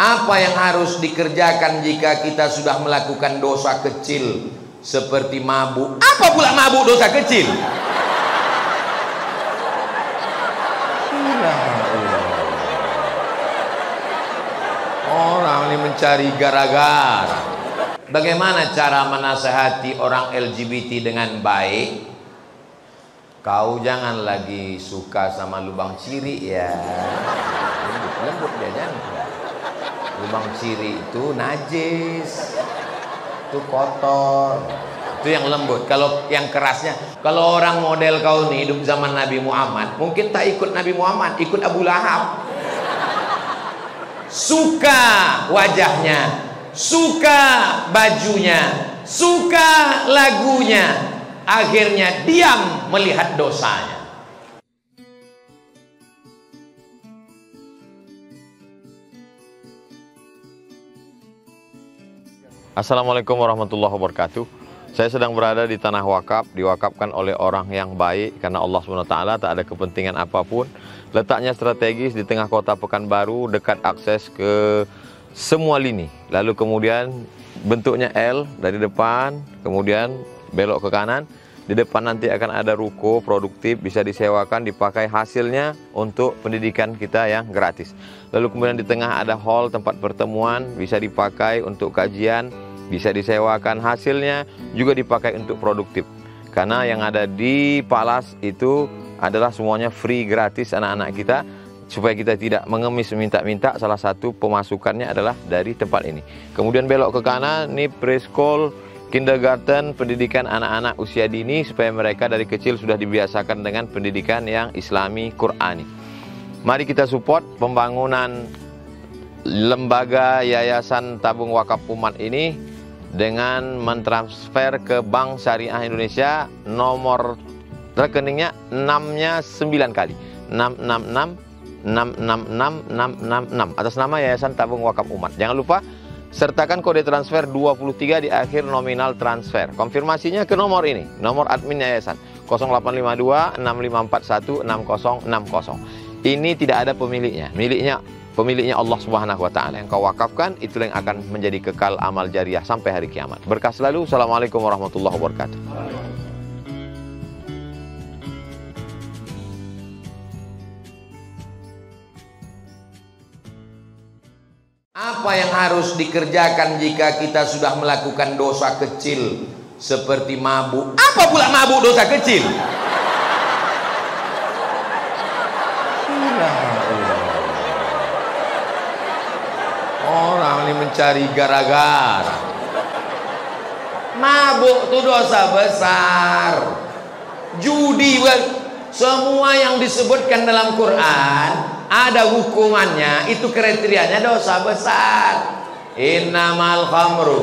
Apa yang harus dikerjakan jika kita sudah melakukan dosa kecil seperti mabuk? Apa pula mabuk dosa kecil? Orang ini mencari gara-gara. Bagaimana cara menasehati orang LGBT dengan baik? Kau jangan lagi suka sama lubang ciri ya. Lembut dia jangan. Lubang ciri itu najis, itu kotor, itu yang lembut. Kalau yang kerasnya, kalau orang model kau nih hidup zaman Nabi Muhammad, mungkin tak ikut Nabi Muhammad, ikut Abu Lahab. Suka wajahnya, suka bajunya, suka lagunya, akhirnya diam melihat dosanya. Assalamualaikum warahmatullahi wabarakatuh. Saya sedang berada di tanah wakaf, diwakafkan oleh orang yang baik karena Allah SWT tak ada kepentingan apapun. Letaknya strategis di tengah kota Pekanbaru, dekat akses ke semua lini. Lalu kemudian bentuknya L dari depan, kemudian belok ke kanan. Di depan nanti akan ada ruko produktif, bisa disewakan, dipakai hasilnya untuk pendidikan kita yang gratis. Lalu kemudian di tengah ada hall tempat pertemuan, bisa dipakai untuk kajian, bisa disewakan, hasilnya juga dipakai untuk produktif. Karena yang ada di Palas itu adalah semuanya free, gratis anak-anak kita, supaya kita tidak mengemis minta-minta. Salah satu pemasukannya adalah dari tempat ini. Kemudian belok ke kanan, ini preschool, kindergarten, pendidikan anak-anak usia dini supaya mereka dari kecil sudah dibiasakan dengan pendidikan yang Islami, Qurani. Mari kita support pembangunan lembaga Yayasan Tabung Wakaf Umat ini dengan mentransfer ke Bank Syariah Indonesia, nomor rekeningnya 6-nya 9 kali. 666 666 666 atas nama Yayasan Tabung Wakaf Umat. Jangan lupa sertakan kode transfer 23 di akhir nominal transfer. Konfirmasinya ke nomor ini, nomor admin yayasan 0852 6541 6060. Ini tidak ada pemiliknya. Pemiliknya Allah Subhanahu wa taala. Yang kau wakafkan itulah yang akan menjadi kekal amal jariah sampai hari kiamat. Berkah selalu. Assalamualaikum warahmatullahi wabarakatuh. Apa yang harus dikerjakan jika kita sudah melakukan dosa kecil seperti mabuk? Apa pula mabuk dosa kecil? Orang ini mencari gara-gara. Mabuk itu dosa besar. Judi, semua yang disebutkan dalam Quran ada hukumannya, itu kriterianya dosa besar. Innamal khamru,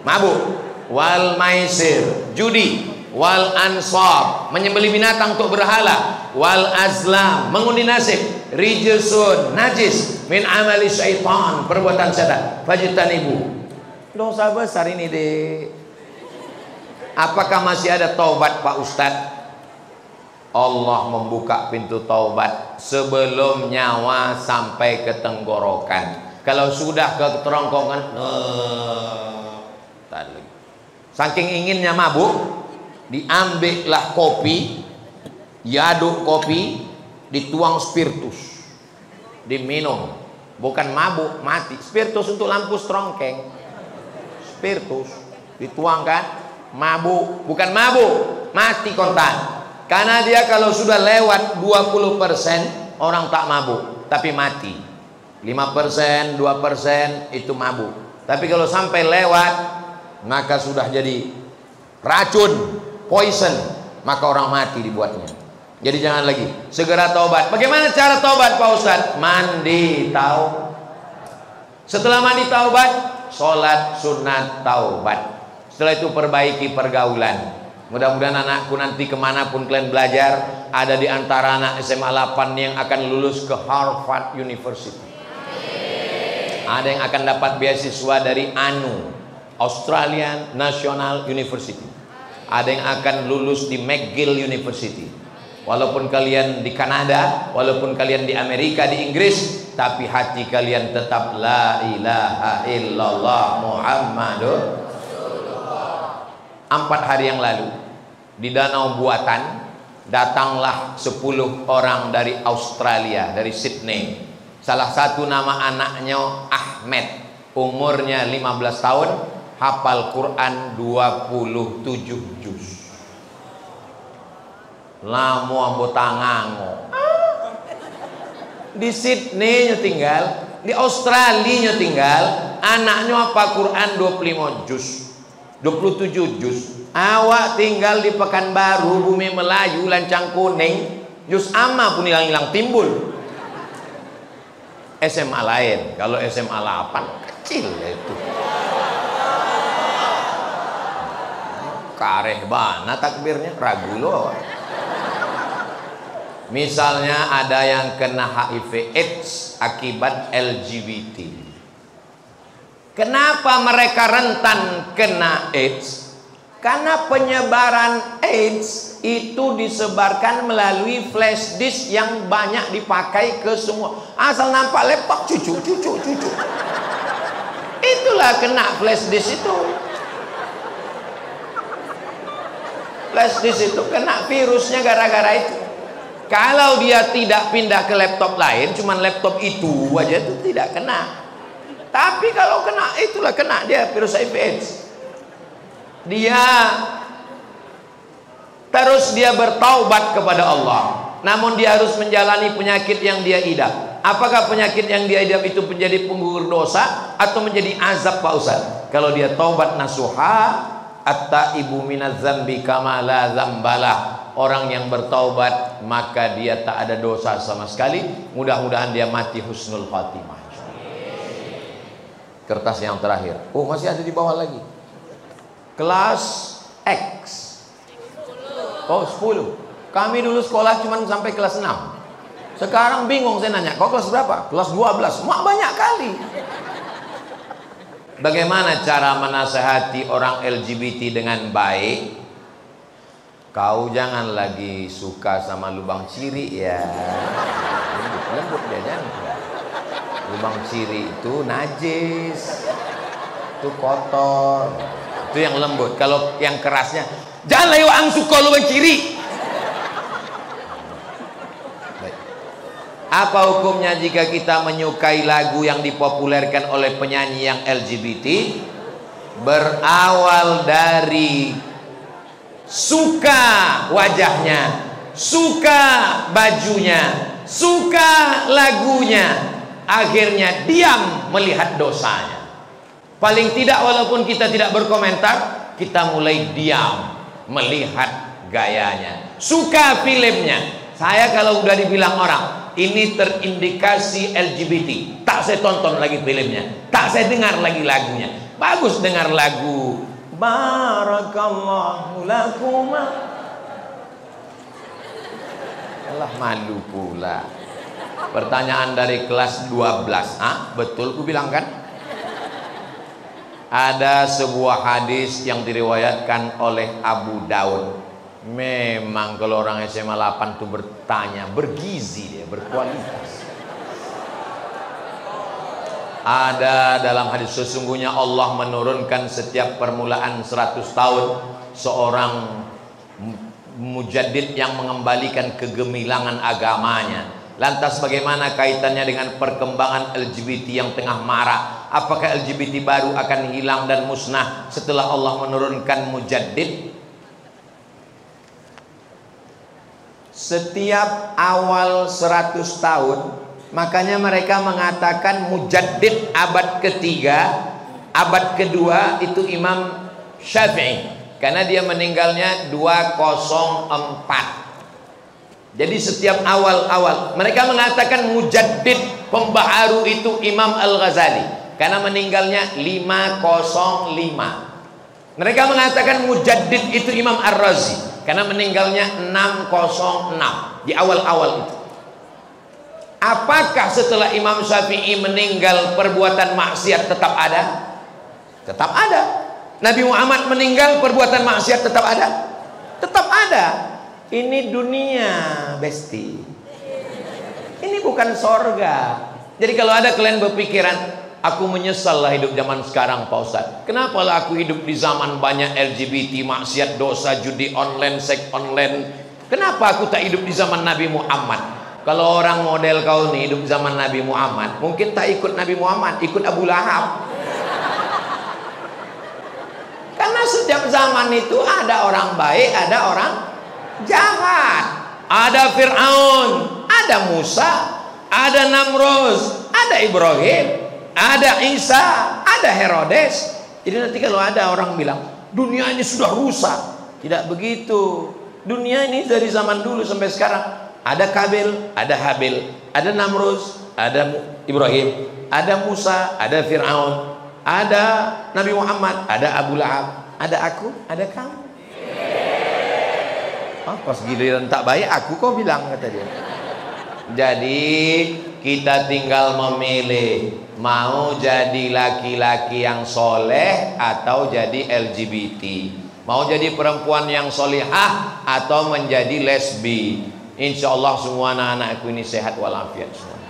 mabuk, wal maisir, judi, wal ansab, menyembelih binatang untuk berhala, wal azlam, mengundi nasib, rijsun, najis, min amali syaitan, perbuatan setan, fajtanibu. Dosa besar ini deh. Apakah masih ada taubat Pak Ustadz? Allah membuka pintu taubat sebelum nyawa sampai ke tenggorokan. Kalau sudah ke kerongkongan, saking inginnya mabuk, diambillah kopi, diaduk kopi, dituang spiritus, diminum. Bukan mabuk, mati. Spiritus untuk lampu strongkeng. Spiritus dituangkan, mabuk, bukan mabuk, mati kontan. Karena dia kalau sudah lewat 20% orang tak mabuk, tapi mati. 5%, 2% itu mabuk. Tapi kalau sampai lewat, maka sudah jadi racun, poison, maka orang mati dibuatnya. Jadi jangan lagi, segera taubat. Bagaimana cara taubat Pak Ustadz? Mandi taubat. Setelah mandi taubat, sholat sunat taubat. Setelah itu perbaiki pergaulan. Mudah-mudahan anakku nanti kemanapun kalian belajar, ada di antara anak SMA 8 yang akan lulus ke Harvard University. Ada yang akan dapat beasiswa dari ANU, Australian National University. Ada yang akan lulus di McGill University. Walaupun kalian di Kanada, walaupun kalian di Amerika, di Inggris, tapi hati kalian tetap la ilaha illallah Muhammadur. 4 hari yang lalu di Danau Buatan datanglah 10 orang dari Australia, dari Sydney. Salah satu nama anaknya Ahmed, umurnya 15 tahun, hafal Quran 27 juz. Lamu ambotangango. Di Sydney tinggal, di Australia tinggal, anaknya apa Quran 25 juz, 27 juz. Awak tinggal di Pekanbaru, Bumi Melayu, Lancang Kuning, juz amma pun hilang-hilang timbul. SMA lain, kalau SMA 8 kecil itu. Kareh bana takbirnya, ragu loh. Misalnya ada yang kena HIV AIDS akibat LGBT. Kenapa mereka rentan kena AIDS? Karena penyebaran AIDS itu disebarkan melalui flash disk yang banyak dipakai ke semua. Asal nampak lepak cucu. Itulah kena flash disk itu. Flash disk itu kena virusnya gara-gara itu. Kalau dia tidak pindah ke laptop lain, cuman laptop itu aja itu tidak kena. Tapi kalau kena, itulah kena dia virus HIV AIDS. Dia bertaubat kepada Allah, namun dia harus menjalani penyakit yang dia idap. Apakah penyakit yang dia idap itu menjadi penggugur dosa atau menjadi azab, Pak Ustaz? Kalau dia taubat nasuha, at-taibu minaz zambi kama la zambalah. Orang yang bertaubat maka dia tak ada dosa sama sekali. Mudah-mudahan dia mati husnul khatimah. Kertas yang terakhir. Oh, masih ada di bawah lagi. Kelas X. Oh, 10. Kami dulu sekolah cuma sampai kelas 6. Sekarang bingung saya nanya, kau kelas berapa? Kelas 12. Mak banyak kali. Bagaimana cara menasehati orang LGBT dengan baik? Kau jangan lagi suka sama lubang ciri ya. Lembut dia jangan. Lubang ciri itu najis. Itu kotor. Itu yang lembut. Kalau yang kerasnya, jangan lagi ang suka lubang ciri. Baik. Apa hukumnya jika kita menyukai lagu yang dipopulerkan oleh penyanyi yang LGBT? Berawal dari suka wajahnya, suka bajunya, suka lagunya, akhirnya diam melihat dosanya. Paling tidak walaupun kita tidak berkomentar, kita mulai diam melihat gayanya. Suka filmnya. Saya kalau udah dibilang orang ini terindikasi LGBT, tak saya tonton lagi filmnya, tak saya dengar lagi lagunya. Bagus dengar lagu Barakallahu lakuma. Alah, malu pula. Pertanyaan dari kelas 12. Betul ku bilang kan? Ada sebuah hadis yang diriwayatkan oleh Abu Daud. Memang kalau orang SMA 8 itu bertanya, bergizi dia, berkualitas. Ada dalam hadis, sesungguhnya Allah menurunkan setiap permulaan 100 tahun seorang mujaddid yang mengembalikan kegemilangan agamanya. Lantas bagaimana kaitannya dengan perkembangan LGBT yang tengah marak? Apakah LGBT baru akan hilang dan musnah setelah Allah menurunkan mujaddid? Setiap awal 100 tahun, makanya mereka mengatakan mujaddid abad ketiga, abad kedua itu Imam Syafi'i, karena dia meninggalnya 204. Jadi setiap awal-awal mereka mengatakan mujaddid pembaharu itu Imam Al-Ghazali, karena meninggalnya 505. Mereka mengatakan mujaddid itu Imam Ar-Razi, karena meninggalnya 606 di awal-awal itu. Apakah setelah Imam Syafi'i meninggal perbuatan maksiat tetap ada? Tetap ada. Nabi Muhammad meninggal perbuatan maksiat tetap ada? Tetap ada. Ini dunia, besti. Ini bukan sorga. Jadi kalau ada kalian berpikiran, aku menyesal lah hidup zaman sekarang Pak Ustadz. Kenapa lah aku hidup di zaman banyak LGBT, maksiat, dosa, judi online, seks online. Kenapa aku tak hidup di zaman Nabi Muhammad? Kalau orang model kau nih hidup zaman Nabi Muhammad, mungkin tak ikut Nabi Muhammad, ikut Abu Lahab. Karena setiap zaman itu ada orang baik, ada orang jahat. Ada Fir'aun, ada Musa, ada Namrud, ada Ibrahim, ada Isa, ada Herodes. Jadi nanti kalau ada orang bilang dunia ini sudah rusak, tidak begitu. Dunia ini dari zaman dulu sampai sekarang ada Kabil, ada Habil, ada Namrud, ada Ibrahim, ada Musa, ada Fir'aun, ada Nabi Muhammad, ada Abu Lahab, ada aku, ada kamu. Pas giliran tak baik aku kau bilang, kata dia. Jadi kita tinggal memilih mau jadi laki-laki yang soleh atau jadi LGBT, mau jadi perempuan yang solihah atau menjadi lesbi. Insya Allah semua anak-anakku ini sehat walafiat semua.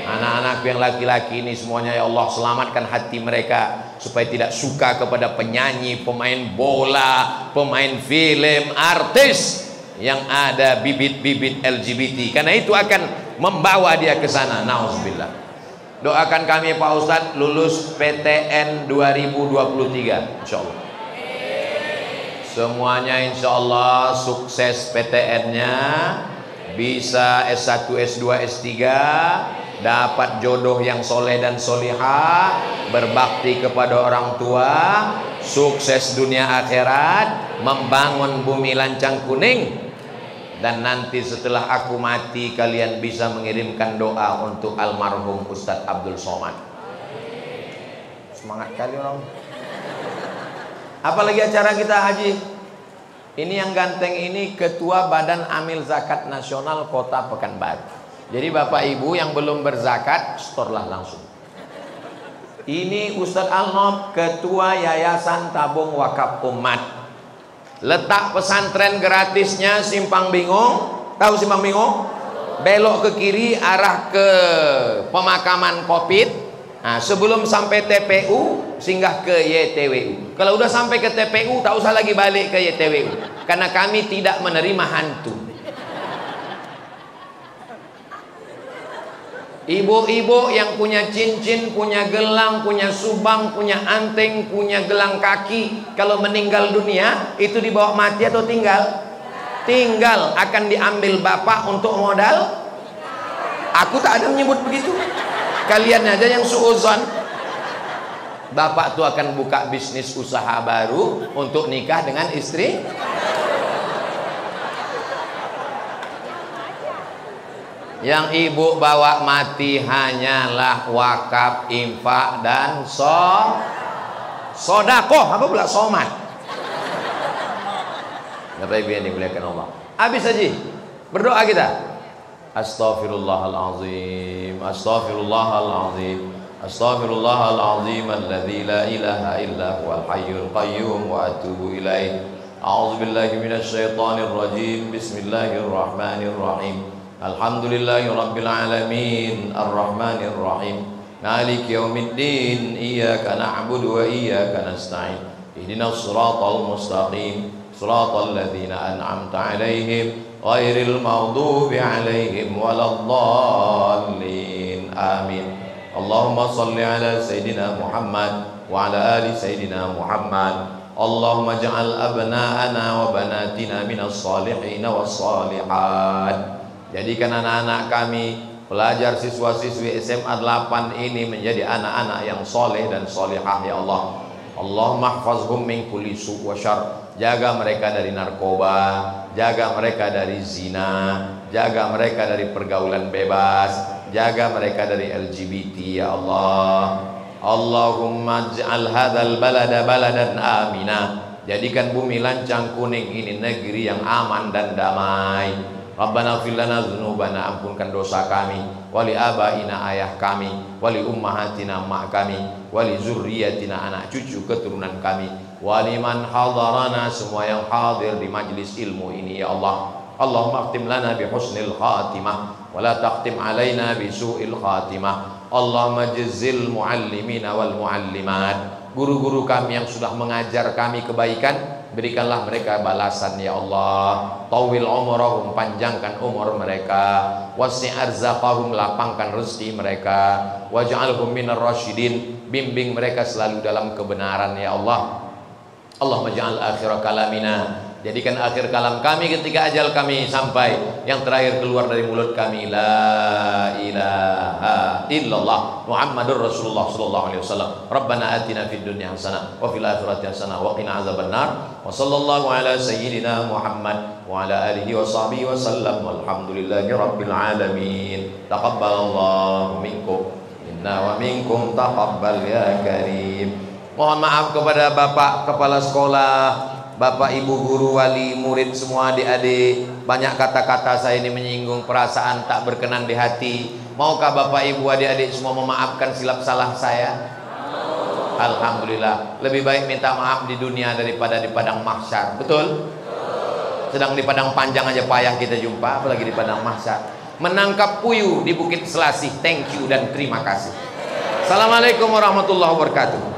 Anak-anakku yang laki-laki ini semuanya ya Allah selamatkan hati mereka supaya tidak suka kepada penyanyi, pemain bola, pemain film, artis yang ada bibit-bibit LGBT, karena itu akan membawa dia ke sana. Nauzubillah. Doakan kami Pak Ustadz lulus PTN 2023 insya Allah. Semuanya insya Allah sukses PTN-nya, bisa S1, S2, S3, dapat jodoh yang soleh dan solihah, berbakti kepada orang tua, sukses dunia akhirat, membangun bumi lancang kuning. Dan nanti setelah aku mati kalian bisa mengirimkan doa untuk almarhum Ustadz Abdul Somad. Semangat kali orang. Apalagi acara kita haji. Ini yang ganteng ini Ketua Badan Amil Zakat Nasional Kota Pekanbaru. Jadi Bapak Ibu yang belum berzakat, setorlah langsung. Ini Ustadz Al-Nob, Ketua Yayasan Tabung Wakaf Umat. Letak pesantren gratisnya Simpang Bingung. Tahu Simpang Bingung? Belok ke kiri arah ke pemakaman Kopit. Nah, sebelum sampai TPU singgah ke YTWU. Kalau udah sampai ke TPU tak usah lagi balik ke YTWU, karena kami tidak menerima hantu. Ibu-ibu yang punya cincin, punya gelang, punya subang, punya anting, punya gelang kaki, kalau meninggal dunia itu dibawa mati atau tinggal? Tinggal. Akan diambil bapak untuk modal. Aku tak ada menyebut begitu. Kalian aja yang suuzon. Bapak tuh akan buka bisnis usaha baru untuk nikah dengan istri. Yang ibu bawa mati hanyalah wakaf, infak, dan sodakoh. Apa pula somat? Bapak Ibu yang dimuliakan Allah. Habis aja berdoa kita. Astaghfirullahalazim, astaghfirullahalazim, astaghfirullahalazim alladzi la ilaha illa huwal hayyul qayyum wa atubu ilaih. A'udzubillahi minasyaitonir rajim. Bismillahirrahmanirrahim. Alhamdulillahi rabbil alamin, arrahmanir rahim, maliki yaumiddin, iyyaka na'budu wa iyyaka nasta'in, ihdinas siratal mustaqim, siratal ladzina an'amta 'alaihim ghairil maghdubi 'alaihim waladdallin. Amin. Allahumma shalli ala sayidina Muhammad wa ala ali sayidina Muhammad. Allahumma ja'al abna'ana wa banatina minas salihin was salihat. Jadikan anak-anak kami, pelajar siswa-siswi SMA 8 ini menjadi anak-anak yang soleh dan solehah ya Allah. Allahumma hfazhum min kulli su' wa syarr. Jaga mereka dari narkoba, jaga mereka dari zina, jaga mereka dari pergaulan bebas, jaga mereka dari LGBT ya Allah. Allahumma ij'al hadzal balada baladan amina. Jadikan bumi lancang kuning ini negeri yang aman dan damai. Rabbana ighfir lana dzunubana, ampunkan dosa kami, wali abaina ayah kami, wali ummahatina emak kami, wali zurriyatina anak cucu keturunan kami, wali man hadarana semua yang hadir di majlis ilmu ini ya Allah. Allahumma khtim lana bi husnil khatimah ولا تختم علينا بسوء الخاتمة اللهم جزل المعلمين والمعلمات. Guru-guru kami yang sudah mengajar kami kebaikan, berikanlah mereka balasan ya Allah. Tawil umurahum, panjangkan umur mereka. Wasi' arzaqahum, lapangkan rezeki mereka. Waj'alhum minar rasyidin, bimbing mereka selalu dalam kebenaran ya Allah. Allahumma ja'al akhir kalamina, jadikan akhir kalam kami ketika ajal kami sampai, yang terakhir keluar dari mulut kami la ilaha illallah Muhammadur Rasulullah sallallahu alaihi wasallam. Rabbana atina fid dunya hasanah wa fil akhirati hasanah wa qina azabannar. Wa sallallahu ala sayyidina Muhammad wa ala alihi wa sahbihi wa sallam. Walhamdulillahi rabbil alamin. Taqabbalallahu minkum inna wa minkum taqabbal ya karim. Mohon maaf kepada Bapak Kepala Sekolah, Bapak Ibu Guru, Wali, Murid, semua adik-adik. Banyak kata-kata saya ini menyinggung perasaan tak berkenan di hati. Maukah Bapak Ibu adik-adik semua memaafkan silap salah saya? Alhamdulillah. Lebih baik minta maaf di dunia daripada di padang mahsyar. Betul? Sedang di padang panjang aja payah kita jumpa, apalagi di padang mahsyar. Menangkap puyuh di Bukit Selasih. Thank you dan terima kasih. Assalamualaikum warahmatullahi wabarakatuh.